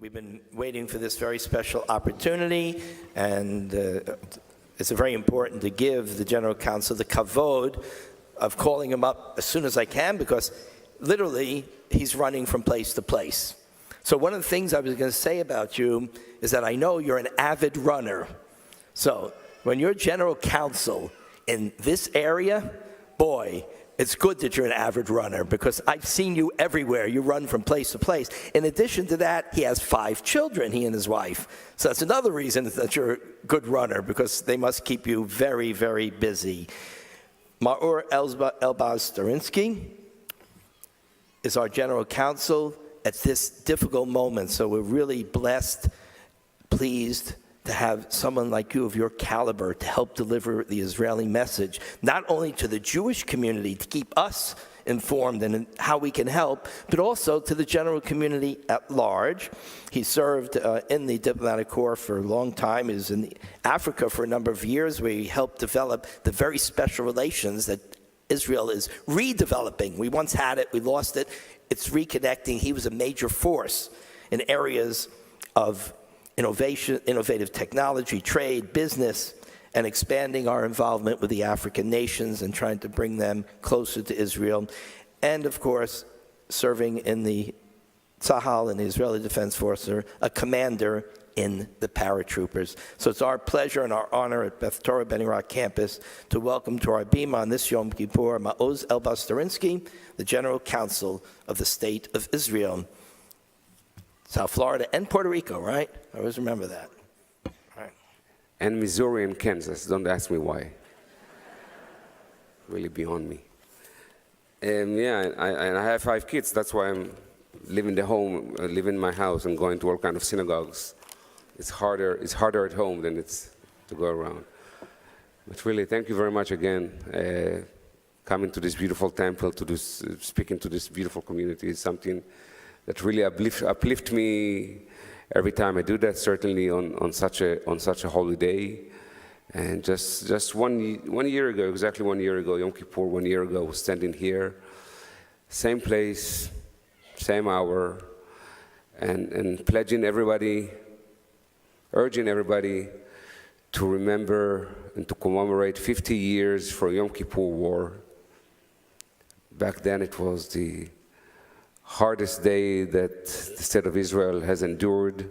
We've been waiting for this very special opportunity, and it's very important to give the General Counsel the kavod of calling him up as soon as I can, because literally he's running from place to place. So one of the things I was going to say about you is that I know you're an avid runner. So when you're General Counsel in this area, boy, it's good that you're an avid runner, because I've seen you everywhere. You run from place to place. In addition to that, he has 5 children, he and his wife. So that's another reason that you're a good runner, because they must keep you very, very busy. Maor Elbaz Starinsky is our General Counsel at this difficult moment. So we're really blessed, pleased to have someone like you of your caliber to help deliver the Israeli message, not only to the Jewish community to keep us informed and how we can help, but also to the general community at large. He served in the diplomatic corps for a long time. He was in Africa for a number of years, where he helped develop the very special relations that Israel is redeveloping. We once had it, we lost it. It's reconnecting. He was a major force in areas of innovation, innovative technology, trade, business, and expanding our involvement with the African nations and trying to bring them closer to Israel. And of course, serving in the Tzahal and the Israeli Defense Force, a commander in the paratroopers. So it's our pleasure and our honor at Beth Torah Bnei Brak campus to welcome to our bima on this Yom Kippur, Maor Elbaz Starinsky, the General Counsel of the State of Israel. South Florida and Puerto Rico, right? I always remember that. Right. And Missouri and Kansas. Don't ask me why. Really beyond me. Yeah, I have 5 kids. That's why I'm living in my house and going to all kinds of synagogues. It's harder at home than it's to go around. But really, thank you very much again. Coming to this beautiful temple, speaking to this beautiful community is something that really uplift me every time I do that, certainly on such a holy day. And just one year ago, exactly 1 year ago, Yom Kippur, 1 year ago, I was standing here, same place, same hour, and pledging everybody, urging everybody to remember and to commemorate 50 years for Yom Kippur War. Back then it was the hardest day that the state of Israel has endured.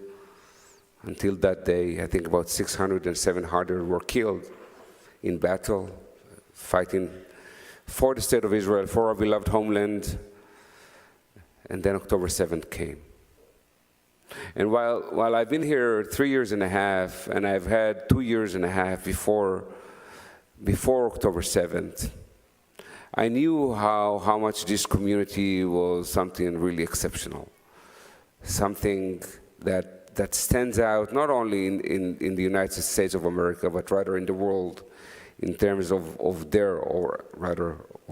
Until that day, I think about 600 and 700 were killed in battle, fighting for the state of Israel, for our beloved homeland. And then October 7th came. And while I've been here 3 years and a half, and I've had 2 years and a half before October 7th, I knew how much this community was something really exceptional, something that stands out not only in the United States of America, but rather in the world, in terms of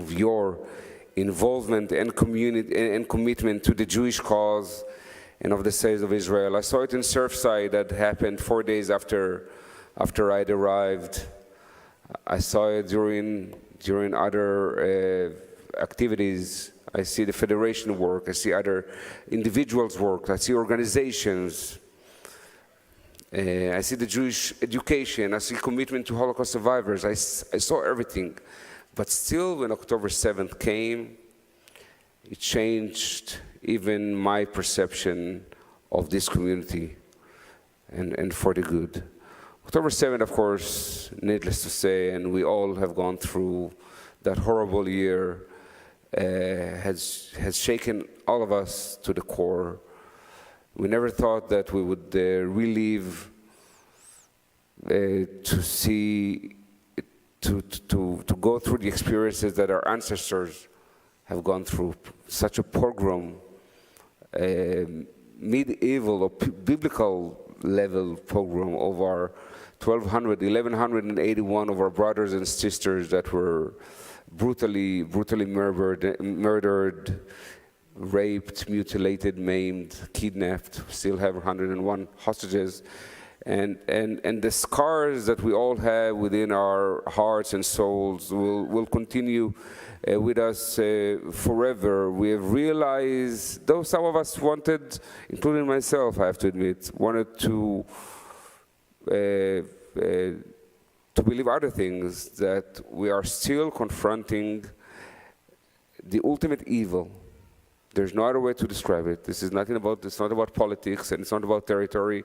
your involvement and commitment to the Jewish cause and of the state of Israel. I saw it in Surfside that happened 4 days after I'd arrived. I saw it during other activities. I see the federation work, I see other individuals work, I see organizations, I see the Jewish education, I see commitment to Holocaust survivors. I saw everything. But still, when October 7th came, it changed even my perception of this community, and for the good. October 7th, of course, needless to say, and we all have gone through that horrible year, has shaken all of us to the core. We never thought that we would relive to go through the experiences that our ancestors have gone through. Such a pogrom, medieval or biblical level pogrom of our 1,181 of our brothers and sisters that were brutally murdered, raped, mutilated, maimed, kidnapped. Still have 101 hostages. And the scars that we all have within our hearts and souls will continue with us forever. We have realized, though some of us wanted, including myself, I have to admit, wanted to believe other things, that we are still confronting the ultimate evil. There's no other way to describe it. It's not about politics, and it's not about territory.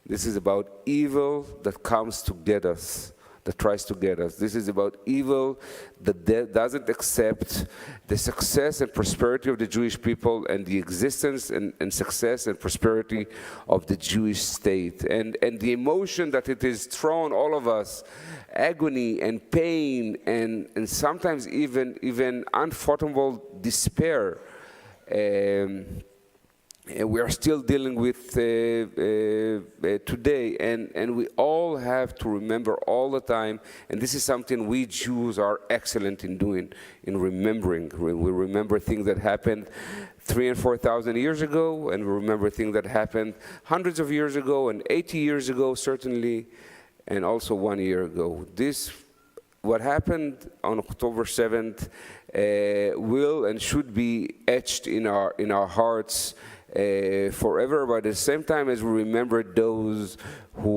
This is about evil that comes to get us, that tries to get us. This is about evil that doesn't accept the success and prosperity of the Jewish people and the existence and success and prosperity of the Jewish state. And the emotion that it is thrown all of us, agony and pain and sometimes even unfathomable despair, we are still dealing with today, and we all have to remember all the time, and this is something we Jews are excellent in doing, in remembering. We remember things that happened 3,000 and 4,000 years ago, and we remember things that happened hundreds of years ago, and 80 years ago certainly, and also 1 year ago. What happened on October 7th will and should be etched in our hearts forever, but at the same time as we remember those who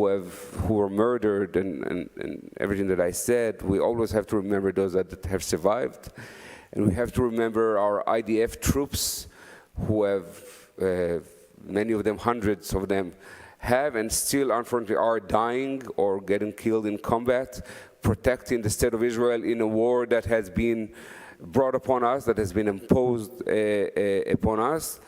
were murdered and everything that I said, we always have to remember those that have survived. And we have to remember our IDF troops who have, many of them, hundreds of them, have and still unfortunately are dying or getting killed in combat, protecting the state of Israel in a war that has been brought upon us, that has been imposed upon us.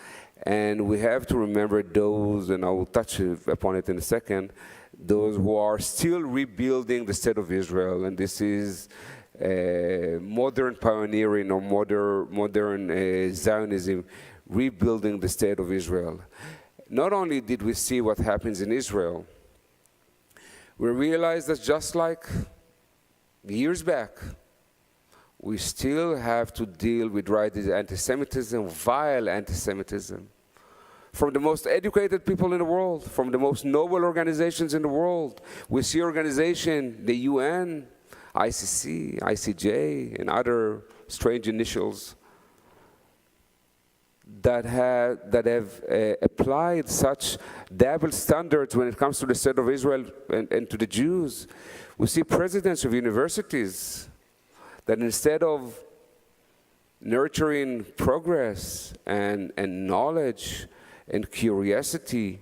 And we have to remember those, and I will touch upon it in a second, those who are still rebuilding the state of Israel. And this is modern pioneering or modern Zionism, rebuilding the state of Israel. Not only did we see what happens in Israel, we realized that just like years back, we still have to deal with rising anti-Semitism, vile anti-Semitism, from the most educated people in the world, from the most noble organizations in the world. We see organizations, the UN, ICC, ICJ, and other strange initials that have applied such double standards when it comes to the state of Israel and to the Jews. We see presidents of universities that instead of nurturing progress and knowledge and curiosity,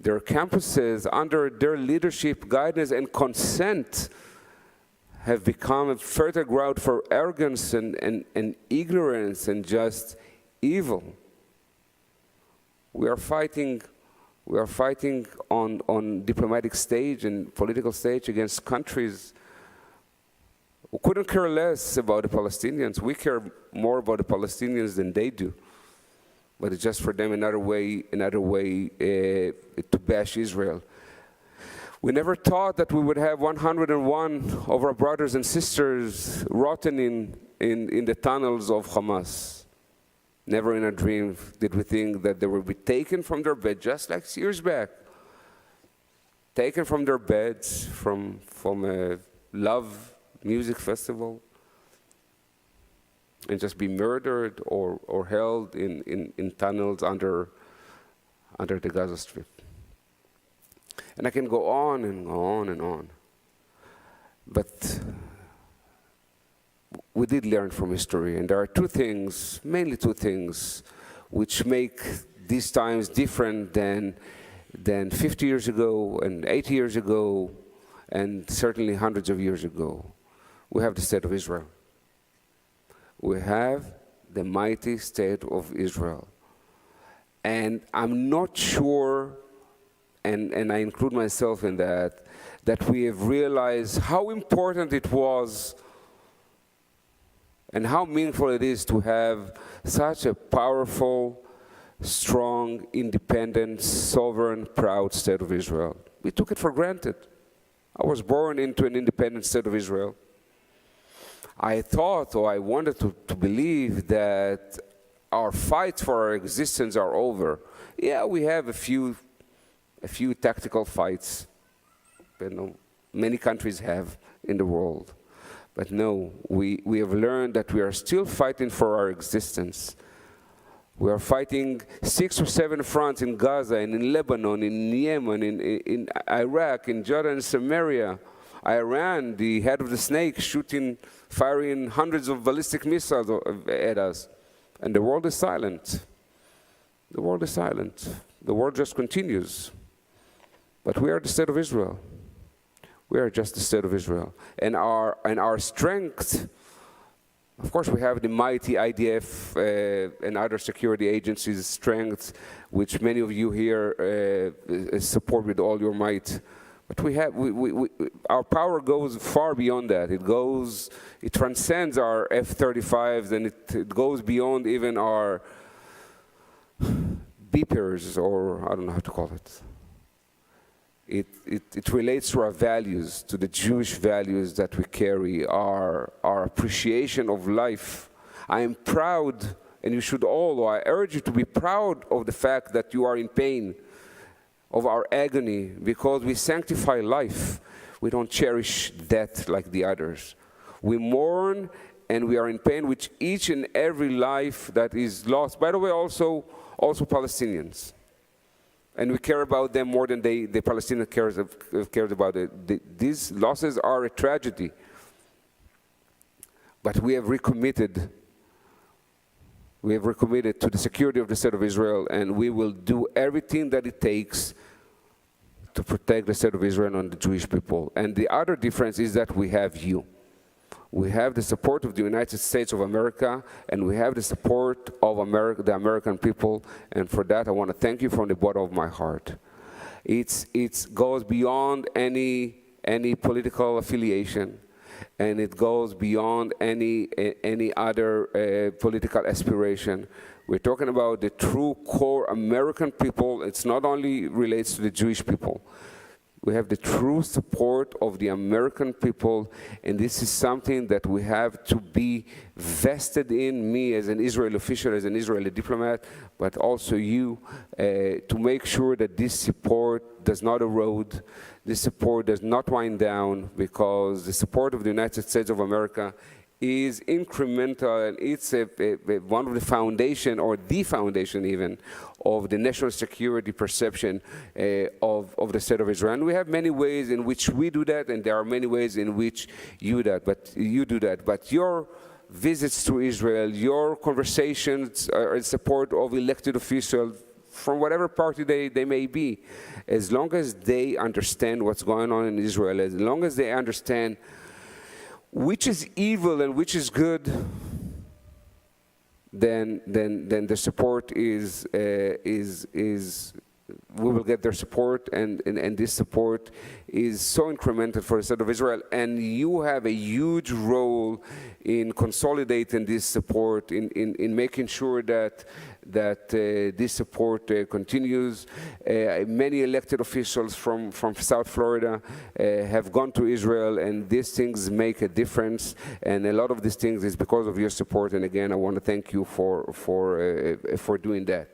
their campuses, under their leadership, guidance, and consent, have become a fertile ground for arrogance and ignorance and just evil. We are fighting on diplomatic stage and political stage against countries who couldn't care less about the Palestinians. We care more about the Palestinians than they do. But it's just for them another way to bash Israel. We never thought that we would have 101 of our brothers and sisters rotting in the tunnels of Hamas. Never in a dream did we think that they would be taken from their bed, just like years back. Taken from their beds from a love music festival, and just be murdered or held in tunnels under the Gaza Strip. And I can go on and on and on. But we did learn from history, and there are mainly two things, which make these times different than 50 years ago and 80 years ago, and certainly hundreds of years ago. We have the state of Israel. We have the mighty state of Israel. And I'm not sure, and I include myself in that we have realized how important it was and how meaningful it is to have such a powerful, strong, independent, sovereign, proud state of Israel. We took it for granted. I was born into an independent state of Israel. I thought, or I wanted to believe, that our fights for our existence are over. Yeah, we have a few tactical fights But no, many countries have in the world. But no, we have learned that we are still fighting for our existence. We are fighting 6 or 7 fronts in Gaza, and in Lebanon, in Yemen, in Iraq, in Jordan and Samaria. Iran, the head of the snake, firing hundreds of ballistic missiles at us. And the world is silent. The world is silent. The world just continues. But we are the state of Israel. We are just the state of Israel. And our strength, of course, we have the mighty IDF and other security agencies' strength, which many of you here support with all your might. But our power goes far beyond that. It transcends our F-35s, and it goes beyond even our beepers, or I don't know how to call it. It relates to our values, to the Jewish values that we carry, our appreciation of life. I am proud, and you should all, or I urge you to be proud of the fact that you are in pain, of our agony, because we sanctify life. We don't cherish death like the others. We mourn and we are in pain with each and every life that is lost. By the way, also Palestinians. And we care about them more than the Palestinians cared about it. These losses are a tragedy. But we have recommitted. We have recommitted to the security of the state of Israel, and we will do everything that it takes to protect the state of Israel and the Jewish people. And the other difference is that we have you. We have the support of the United States of America, and we have the support of the American people, and for that I want to thank you from the bottom of my heart. It goes beyond any political affiliation, and it goes beyond any other political aspiration. We're talking about the true core American people. It's not only relates to the Jewish people. We have the true support of the American people, and this is something that we have to be vested in, me as an Israeli official, as an Israeli diplomat, but also you, to make sure that this support does not erode, this support does not wind down, because the support of the United States of America is incremental, and it's one of the foundation, or the foundation even, of the national security perception of the state of Israel. And we have many ways in which we do that, and there are many ways in which you do that. But your visits to Israel, your conversations in support of elected officials, from whatever party they may be, as long as they understand what's going on in Israel, as long as they understand which is evil and which is good, then the support is we will get their support, and this support is so incremental for the state of Israel, and you have a huge role in consolidating this support, in making sure that this support continues. Many elected officials from South Florida have gone to Israel, and these things make a difference, and a lot of these things is because of your support, and again, I want to thank you for doing that.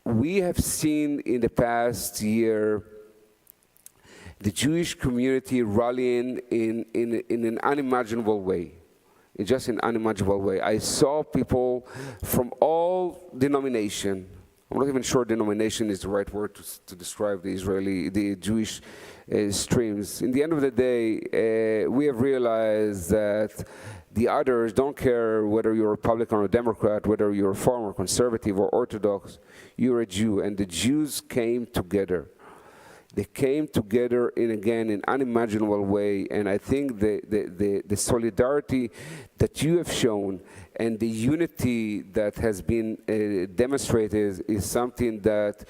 We have seen in the past year the Jewish community rallying in an unimaginable way. In just an unimaginable way. I saw people from all denomination. I'm not even sure denomination is the right word to describe the Jewish streams. In the end of the day, we have realized that the others don't care whether you're a Republican or a Democrat, whether you're a Reform or conservative or Orthodox, you're a Jew. And the Jews came together. They came together in an unimaginable way, and I think the solidarity that you have shown and the unity that has been demonstrated is something that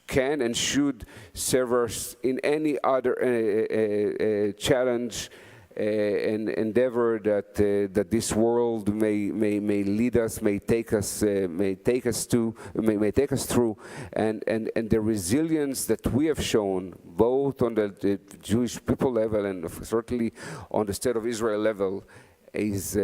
can and should serve us in any other challenge and endeavor that this world may lead us, may take us through, and the resilience that we have shown, both on the Jewish people level and certainly on the State of Israel level, is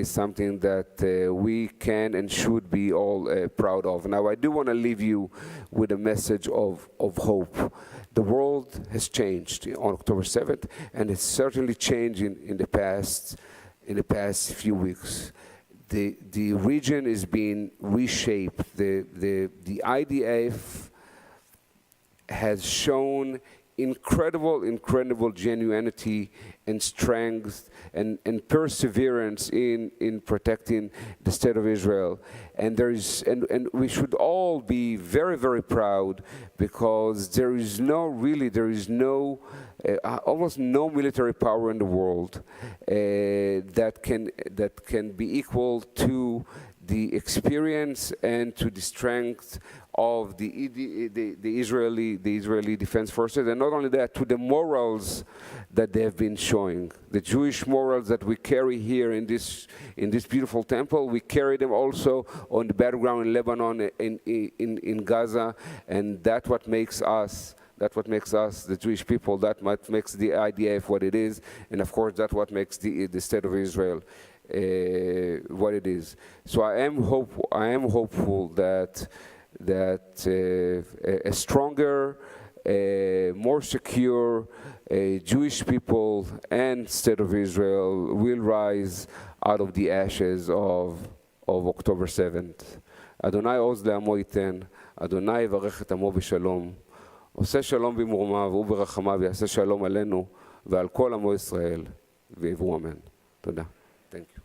something that we can and should be all proud of. Now, I do want to leave you with a message of hope. The world has changed on October 7th, and it's certainly changed in the past few weeks. The region is being reshaped. The IDF has shown incredible genuinity and strength and perseverance in protecting the state of Israel. And we should all be very, very proud, because there is almost no military power in the world that can be equal to the experience and to the strength of the Israeli Defense Forces, and not only that, to the morals that they have been showing. The Jewish morals that we carry here in this beautiful temple, we carry them also on the battleground in Lebanon, in Gaza, and that's what makes us. That's what makes us, the Jewish people. That what makes the IDF what it is, and of course, that's what makes the state of Israel what it is. So I am hopeful that a stronger, more secure Jewish people and state of Israel will rise out of the ashes of October 7th. Adonai עוז לעמו ייתן, אדוני יברך את עמו בשלום. עושה שלום במרומיו וברחמיו יעשה שלום עלינו ועל כל עמו ישראל ויבואו אמן. תודה. Thank you.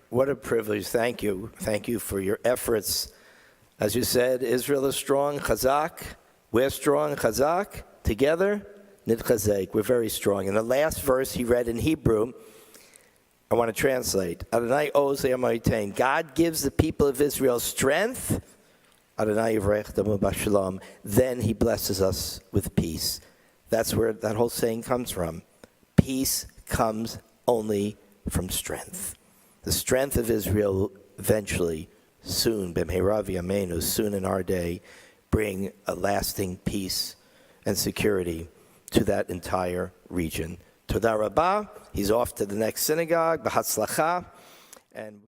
What a privilege. Thank you. Thank you for your efforts. As you said, Israel is strong, chazak. We're strong, chazak. Together, nitchazek. We're very strong. In the last verse he read in Hebrew, I want to translate. Adonai oz le'amayitein. God gives the people of Israel strength. Adonai yivrech damu b'shalom. Then he blesses us with peace. That's where that whole saying comes from. Peace comes only from strength. The strength of Israel eventually, soon, b'mehera v'yameinu, soon in our day, bring a lasting peace and security to that entire region. Toda Rabbah. He's off to the next synagogue. B'hatzlacha. And